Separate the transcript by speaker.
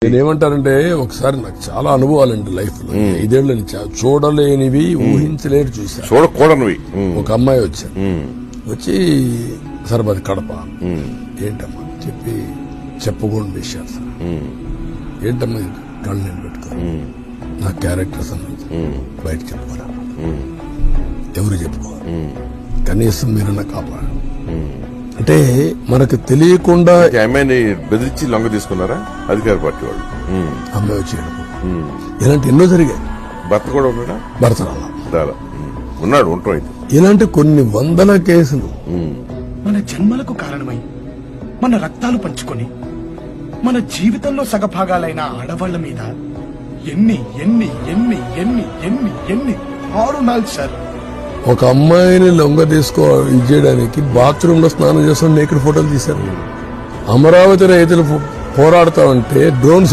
Speaker 1: నేనేమంటానంటే ఒకసారి నాకు చాలా అనుభవాలండి లైఫ్ లో 5 ఏళ్ల నుంచి చూడలేనివి ఊహించలేని చూశాను.
Speaker 2: చూడకూడనివి.
Speaker 1: ఒక అమ్మాయి వచ్చారు, వచ్చి సార్ మాది కడప, ఏంటమ్మా చెప్పి చెప్పకూడని విషయాలు సార్, ఏంటమ్మా కళ్ళు నేను పెట్టుకోను, నా క్యారెక్టర్స్ అన్నది బయట చెప్పుకోరా, ఎవరు చెప్పుకోవాలి, కనీసం మీరన్నా కాపాడు అంటే మనకు తెలియకుండా.
Speaker 2: అమ్మాయిని బెదిరించి లొంగ తీసుకున్నారా అధికార పార్టీ వాళ్ళు?
Speaker 1: అమ్మాయి వచ్చేయడం ఇలాంటి ఎన్నో జరిగాయి.
Speaker 2: భర్త కూడా ఉన్నాడా?
Speaker 1: భర్త రాలా
Speaker 2: ఉన్నాడు, ఉంటాం.
Speaker 1: ఇలాంటి కొన్ని వందల కేసులు
Speaker 3: మన జన్మలకు కారణమై మన రక్తాలు పంచుకొని మన జీవితంలో సగభాగాలైన ఆడవాళ్ల మీద ఎన్ని ఎన్ని ఎన్ని ఎన్ని ఎన్ని ఎన్ని ఆరునాలు సార్.
Speaker 1: ఒక అమ్మాయిని లొంగ చేయడానికి బాత్రూమ్ లో స్నానం చేస్తున్న నేకుడు ఫోటోలు తీశారు. అమరావతి రైతులు పోరాడుతా ఉంటే డ్రోన్